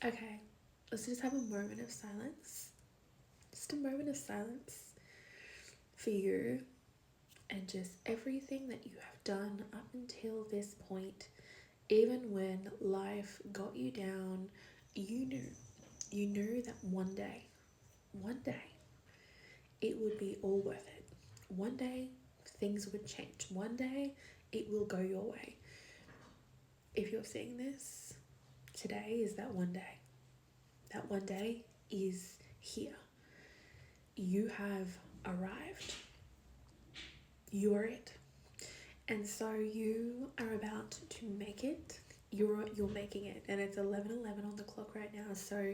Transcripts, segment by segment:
Okay, let's just have a moment of silence. Just a moment of silence for you and just everything that you have done up until this point. Even when life got you down, you knew. You knew that one day, it would be all worth it. One day, things would change. One day, it will go your way. If you're seeing this, today is that one day. That one day is here. You have arrived. You are it. And so you are about to make it. You're making it, and it's 11:11 on the clock right now. So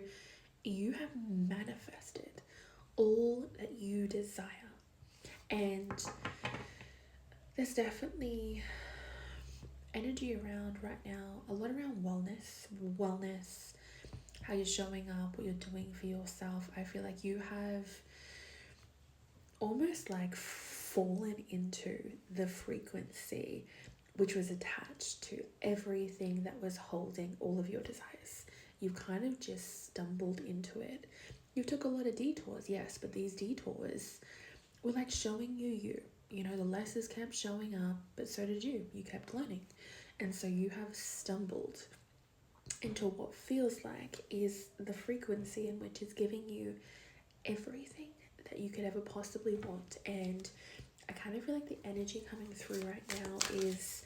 you have manifested all that you desire, and there's definitely energy around right now. A lot around wellness, how you're showing up, what you're doing for yourself. I feel like you have almost like fallen into the frequency which was attached to everything that was holding all of your desires. You kind of just stumbled into it. You took a lot of detours, yes, but these detours were like showing you. You know, the lessons kept showing up, but so did you. You kept learning. And so you have stumbled into what feels like is the frequency in which is giving you everything that you could ever possibly want. And I kind of feel like the energy coming through right now is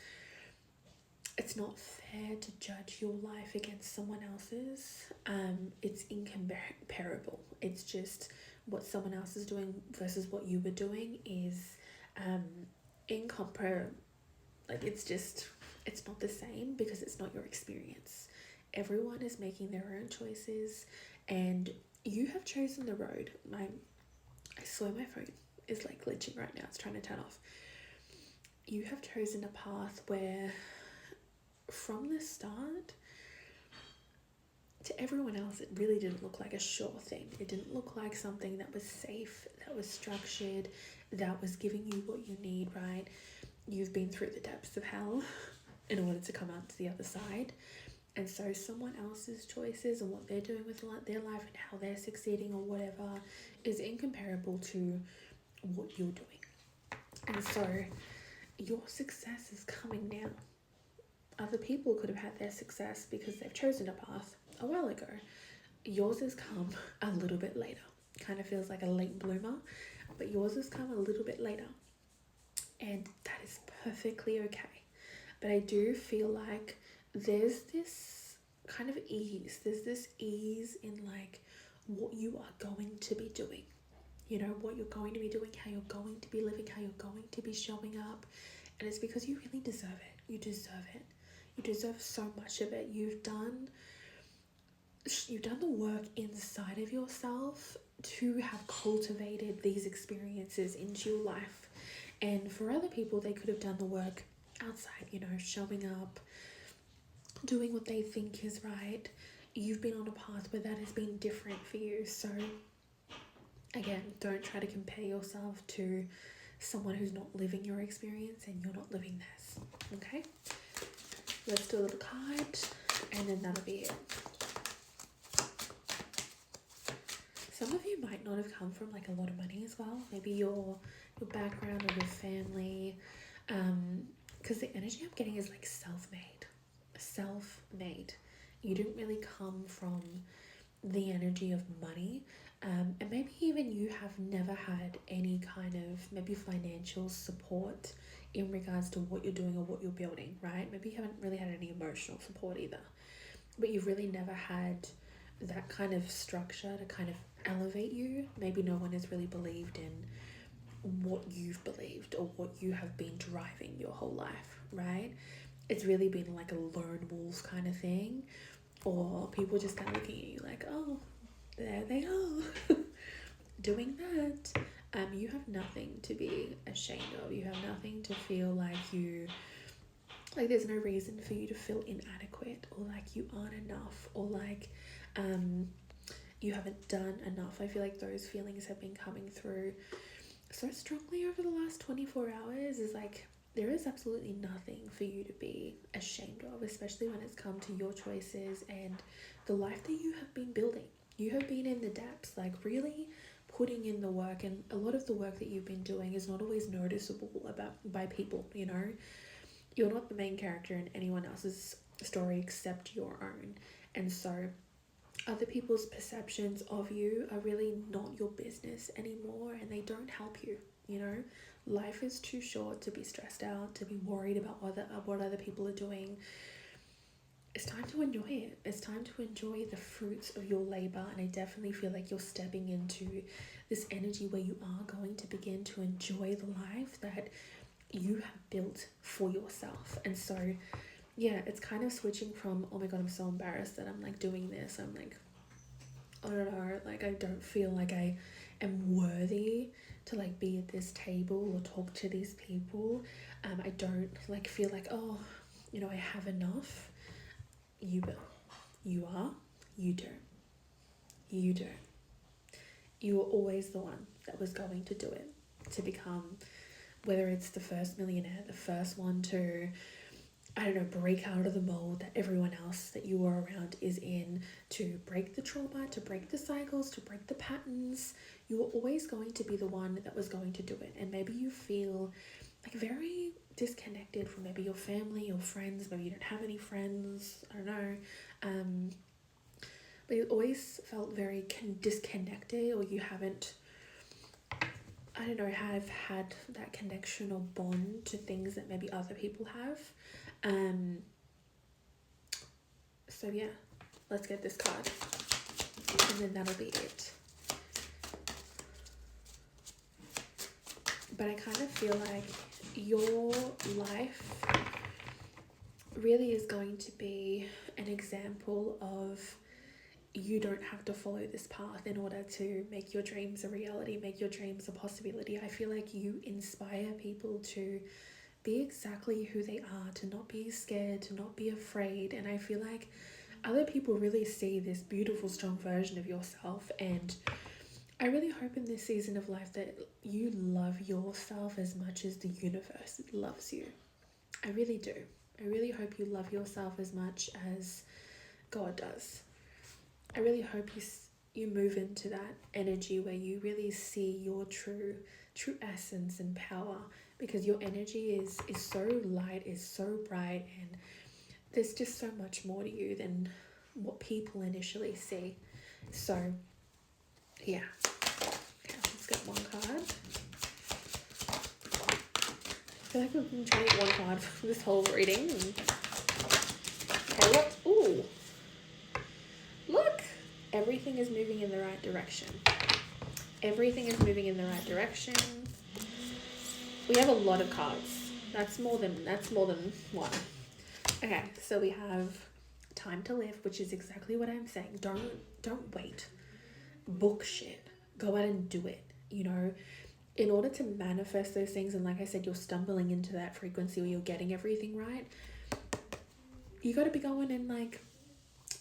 it's not fair to judge your life against someone else's. It's incomparable. It's just what someone else is doing versus what you were doing is um, incomparable. Like it's not the same because it's not your experience. Everyone is making their own choices, and you have chosen the road. I swear my phone is like glitching right now. It's trying to turn off. You have chosen a path where from the start to everyone else, it really didn't look like a sure thing. It didn't look like something that was safe, that was structured, that was giving you what you need, right? You've been through the depths of hell in order to come out to the other side. And so someone else's choices and what they're doing with their life and how they're succeeding or whatever is incomparable to what you're doing. And so your success is coming now. Other people could have had their success because they've chosen a path a while ago. Yours has come a little bit later. Kind of feels like a late bloomer, but yours has come a little bit later. And that is perfectly okay. But I do feel like there's this kind of ease. There's this ease in like what you are going to be doing. You know, what you're going to be doing, how you're going to be living, how you're going to be showing up. And it's because you really deserve it. You deserve it. You deserve so much of it. You've done the work inside of yourself to have cultivated these experiences into your life. And for other people, they could have done the work outside, you know, showing up, doing what they think is right. You've been on a path where that has been different for you. So again, don't try to compare yourself to someone who's not living your experience and you're not living theirs. Okay? Let's do a little card and then that'll be it. Some of you might not have come from like a lot of money as well. Maybe your background or your family. Because the energy I'm getting is like self-made. Self-made. You didn't really come from the energy of money. And maybe even you have never had any kind of maybe financial support in regards to what you're doing or what you're building, right? Maybe you haven't really had any emotional support either. But you've really never had that kind of structure to kind of elevate you. Maybe no one has really believed in what you've believed or what you have been driving your whole life, right? It's really been like a lone wolf kind of thing, or people just kind of looking at you like, oh, there they are doing that. You have nothing to be ashamed of. You have nothing to feel like there's no reason for you to feel inadequate or like you aren't enough or like you haven't done enough. I feel like those feelings have been coming through so strongly over the last 24 hours. Is like there is absolutely nothing for you to be ashamed of, especially when it's come to your choices and the life that you have been building. You have been in the depths, like really putting in the work, and a lot of the work that you've been doing is not always noticeable by people, you know. You're not the main character in anyone else's story except your own. And so other people's perceptions of you are really not your business anymore, and they don't help you, you know. Life is too short to be stressed out, to be worried about what other people are doing. It's time to enjoy it. It's time to enjoy the fruits of your labor. And I definitely feel like you're stepping into this energy where you are going to begin to enjoy the life that you have built for yourself. And so yeah, it's kind of switching from, oh my god, I'm so embarrassed that I'm like doing this. I'm like, I don't know, like I don't feel like I am worthy to like be at this table or talk to these people. I don't like feel like, oh, you know, I have enough. You will. You are. You do. You do. You were always the one that was going to do it, to become, whether it's the first millionaire, the first one to, I don't know, break out of the mold that everyone else that you were around is in, to break the trauma, to break the cycles, to break the patterns. You were always going to be the one that was going to do it. And maybe you feel like very disconnected from maybe your family or friends. Maybe you don't have any friends. I don't know. But you always felt very disconnected, or you haven't, I don't know, have had that connection or bond to things that maybe other people have. So yeah, let's get this card, and then that'll be it. But I kind of feel like your life really is going to be an example of, you don't have to follow this path in order to make your dreams a reality, make your dreams a possibility. I feel like you inspire people to be exactly who they are, to not be scared, to not be afraid. And I feel like other people really see this beautiful, strong version of yourself. And I really hope in this season of life that you love yourself as much as the universe loves you. I really do. I really hope you love yourself as much as God does. I really hope you move into that energy where you really see your true essence and power, because your energy is so light, is so bright, and there's just so much more to you than what people initially see. So yeah, okay, let's get one card. I feel like we've been trying to get one card for this whole reading. Okay, what? Ooh, look, everything is moving in the right direction. Everything is moving in the right direction. We have a lot of cards. That's more than one. Okay, so we have time to live, which is exactly what I'm saying. Don't wait. Book shit. Go out and do it. You know, in order to manifest those things, and like I said, you're stumbling into that frequency where you're getting everything right. You got to be going and like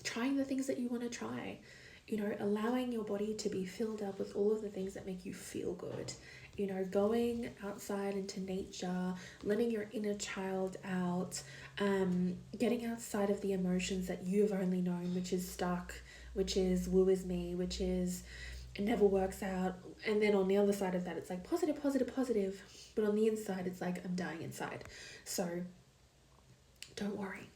trying the things that you want to try. You know, allowing your body to be filled up with all of the things that make you feel good. You know, going outside into nature, letting your inner child out, getting outside of the emotions that you've only known, which is stuck, which is woo is me, which is it never works out. And then on the other side of that, it's like positive, positive, positive. But on the inside, it's like I'm dying inside. So don't worry.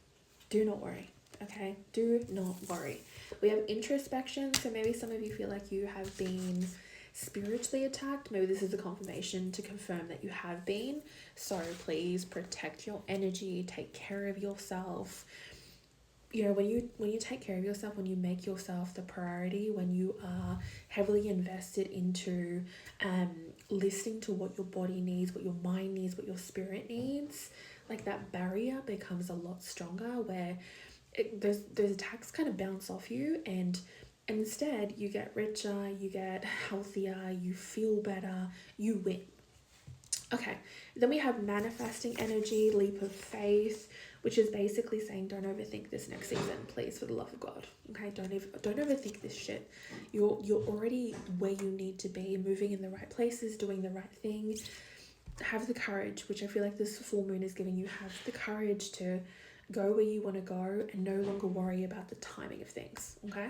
Do not worry. Okay? Do not worry. We have introspection. So maybe some of you feel like you have been spiritually attacked. Maybe this is a confirmation to confirm that you have been. So please protect your energy. Take care of yourself. You know, when you take care of yourself, when you make yourself the priority, when you are heavily invested into listening to what your body needs, what your mind needs, what your spirit needs, like that barrier becomes a lot stronger, where those attacks kind of bounce off you, and instead you get richer, you get healthier, you feel better, you win. Okay, then we have manifesting energy, leap of faith, which is basically saying don't overthink this next season, please, for the love of God. Okay, don't overthink this shit. You're already where you need to be, moving in the right places, doing the right thing. Have the courage, which I feel like this full moon is giving you. Have the courage to Go where you want to go and no longer worry about the timing of things, okay?